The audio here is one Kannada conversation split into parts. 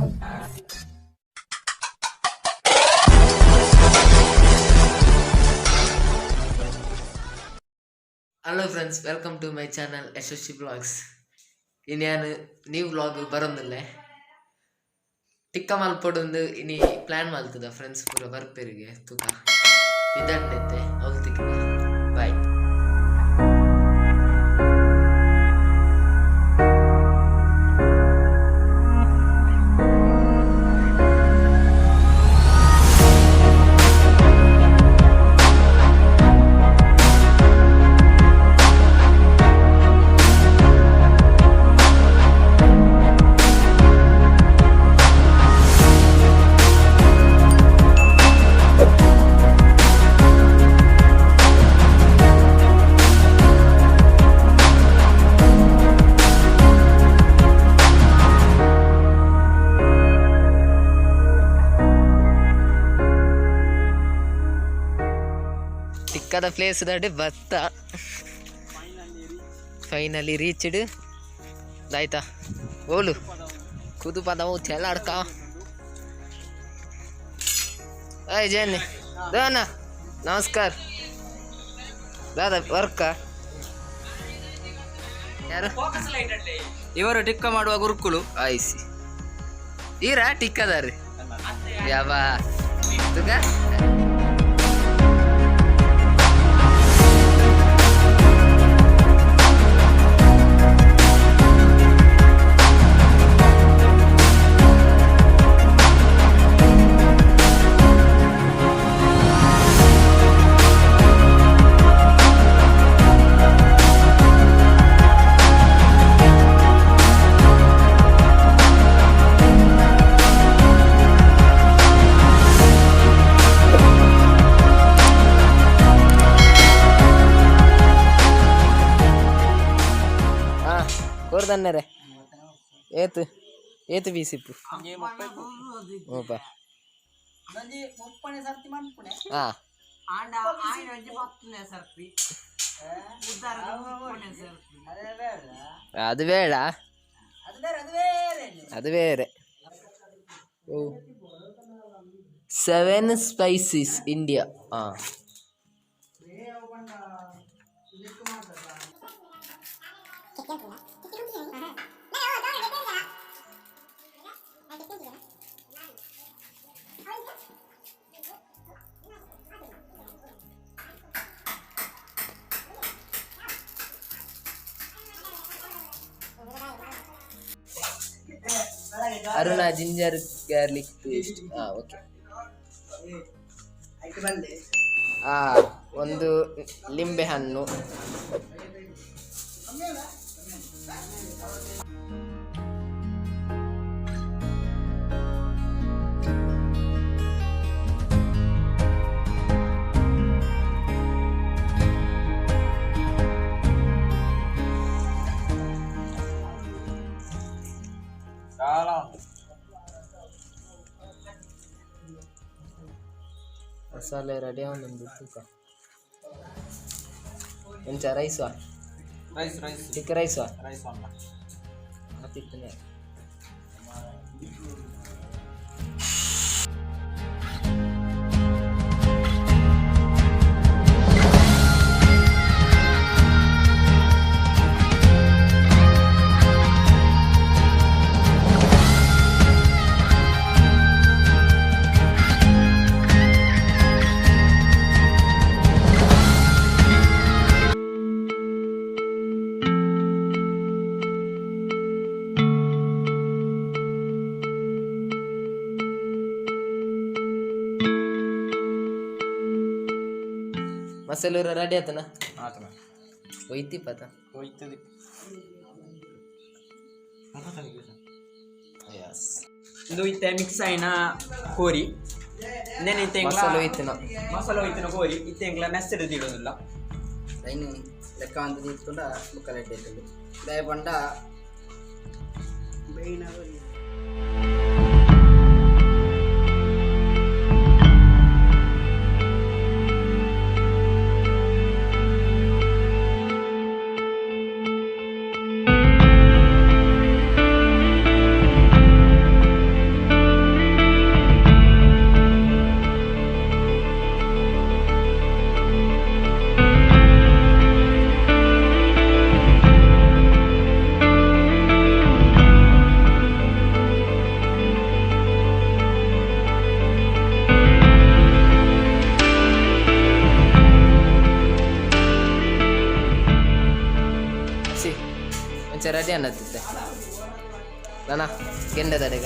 Hello friends, welcome to my channel Yashaswi blogs. ಇನ್ನು ನೀವು ವ್ಲಾಗ್ ಬರೋದಿಲ್ಲ. ಟಿಕ್ಕ ಮಲ್ಪೊಡೊಂದು ಇನಿ ಪ್ಲಾನ್ ಮಾಡ್ತದ ಫ್ರೆಂಡ್ಸ್ ಪೂರ ಬರ್ಪೇರಿಗೆ ತೂಕ ಇದಂಡೈತೆ ಅವ್ರು ತಿಕ್ಕ ಬಾಯ್. Tikka place that batta finally reached daita bolu kudu padavu cheladka ay jenny dana namaskar dada work yaru focus light atle ivaru tikka maduva gurukulu aisi ira tikka dare yaba tuga ಕೊರ್ದನ್ನರೆ ಏತು ಬೀಸಿಪ್ಪು ಓಪ ಅದು ಬೇಡ ಅದು ಬೇರೆ. 7 spices India. Aruna ginger garlic paste. Okay. ಒಂದು ಲಿಂಬೆ ಹಣ್ಣು, ಮಸಾಲೆ ರೆಡಿ ಅವನೊಂದು ತೂಕ ಎಂಚ ರೈಸಾ ಚಿಕ್ಕ ರೈಸಾ ಮತ್ತಿತ್ತನೆ ಮಸಾಲೆ ರೆಡಿ ಆತನ ಒಯ್ತಿ ಪತ ಒಯ್ತದೆ. ಇದು ಇತ್ತೆ ಮಿಕ್ಸ್ ಆಯ್ನ ಕೋರಿ ನೆನೆ ಮಸಾಲೆ ಒಯ್ತಿನ ಕೋರಿ ಇತ್ತೆ ಎಂಗ್ಲ ಮೆಸ್ಸೆಡ್ ಇಡೋದಿಲ್ಲ ಐನು ಲೆಕ್ಕ ಅಂತ ನಿಂತ್ಕೊಂಡ ಮುಕ್ಕಲೆ ಇಟ್ಟಿದ್ದು ದಯ ಪಂಡ ಬೇಯಿನ ರೆಡಿ ಅನ್ನತ್ತಿದ್ದೆ ನಾನಾ ಕೆಂಡದಡೆಗ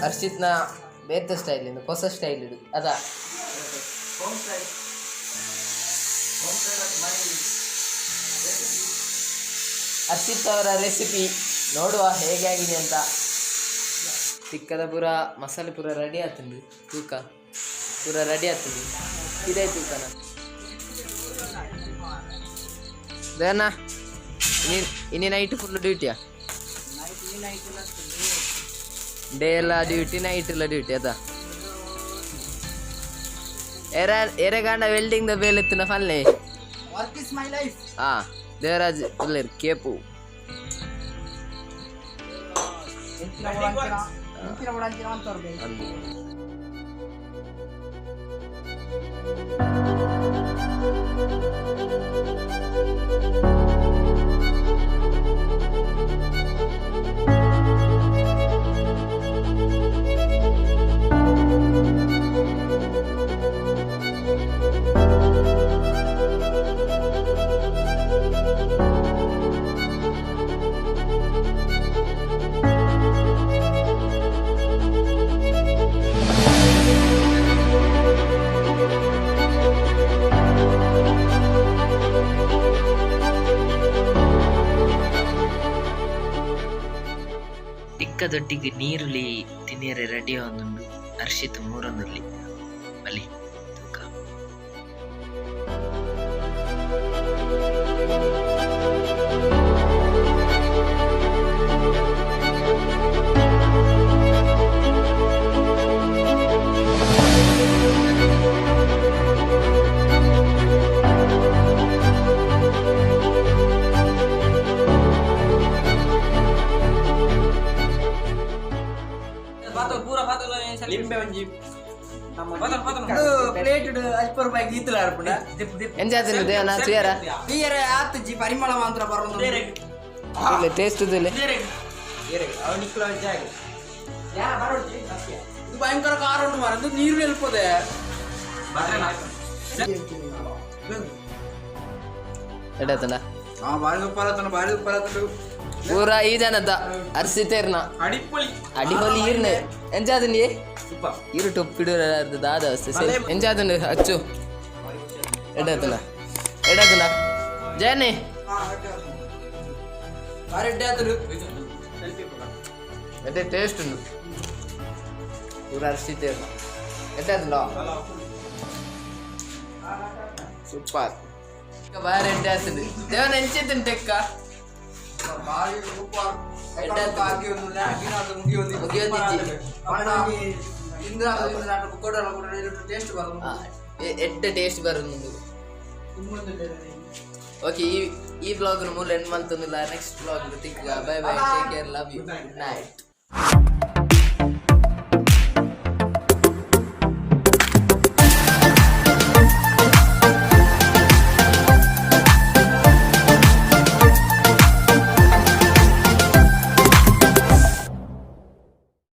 ಹರ್ಷಿತ್ನ ಬೇರೆ ಸ್ಟೈಲ್ ಇಂದ ಹೊಸ ಸ್ಟೈಲ್ ಇಡು ಅದ ಹರ್ಷಿತ್ ಅವರ ರೆಸಿಪಿ ನೋಡುವ ಹೇಗೆ ಆಗಿದೆ ಅಂತ. ತಿಕ್ಕದ ಪೂರ ಮಸಾಲೆ ಪೂರ ರೆಡಿ ಆಗ್ತಂದು ತೂಕ ಪೂರ ರೆಡಿ ಆಗ್ತದೆ. ಇದೇ ತೂಕನ ದೇನ ಇನ್ನಿ ನೈಟ್ ಫುಲ್ ಡ್ಯೂಟಿಯಾ? ಡೇ ಎಲ್ಲ ಡ್ಯೂಟಿ ನೈಟ್ ಎಲ್ಲ ಡ್ಯೂಟಿ ಅದ ಎರೆಗಾಂಡ ವೆಲ್ಡಿಂಗ್ ದ ಬೇಲ್ ಎತ್ತಿನ ಫಲ್ಲೆ ಹಾ ದೇವರಾಜ್ ಉಳ್ಳೇರು ಕೇಪು ಟಿಕ್ಕದೊಟ್ಟಿಗೆ ನೀರುಳ್ಳಿ ತಿನ್ನೀರೆ ರೆಡಿ ಆಗುಂಡು. ಹರ್ಷಿತ್ ಮೂರೊಂದುಲ್ಲಿ ಬಲಿ ತೂಕ ಲಿಂಬೆ ಒಂಜಿ ಪ್ಲೇಟ್ ಅಲ್ಪ ರೂಪಾಯಿ ಗೀತಲ ಅರ್ಪಣ ಎಂಜಾಯ್ತು ದೇವನ ಸುಯಾರ ನೀರೇ ಆತು ಜಿ ಪರಿಮಳ ಮಾತ್ರ ಬರೋದು ಇಲ್ಲ ಟೇಸ್ಟ್ ಇಲ್ಲ ಇದು ಭಯಂಕರ ಖಾರ ಉಂಟು ಮಾರ ಅದು ನೀರು ನಿಲ್ಪದೆ ಎಡತನ ಭಾರಿ ಉಪ್ಪರತನ ಭಾರಿ ಉಪ್ಪರತನ ಪೂರ ಈ ಜನದ ಅರ್ಸಿತೇರ್ನ ಅಡಿಪೊಲಿ ಈರ್ನೆ ಎಂಜಾದನಿ ಇರು ಟೊಪ್ಪಿಡು ದಾದ ಎಂಜಾದನು ಅಚ್ಚು ಎಡತನ ಜಯನಿ ಭಾರಿ ಎಡ್ಡೆ ಎಡ್ಡೆ ಟೇಸ್ಟ್ ಉಂಟು ಪೂರ ಅರ್ಸಿತೇರ್ನ ಎಡ್ಡದಲ್ಲ ಸೂಪರ್ ಬಾರಿ ಎಡ್ಡೆ ಆಗ್ತದೆ ದೇವನ ಎಂಚಿದ್ದೀನಿ ಟೆಕ್ಕ ಎಡ್ಡೆ ಟೇಸ್ಟ್ ಬರೋದು. ಓಕೆ ಈ ಬ್ಲಾಗ್ ಮೂಲ ಎಂಡ್ ಮಾಡ್ತಂದಿಲ್ಲ. ನೆಕ್ಸ್ಟ್ ಬ್ಲಾಗ್ ತಿಕ್ಕ. Bye bye, take care, love you, good night.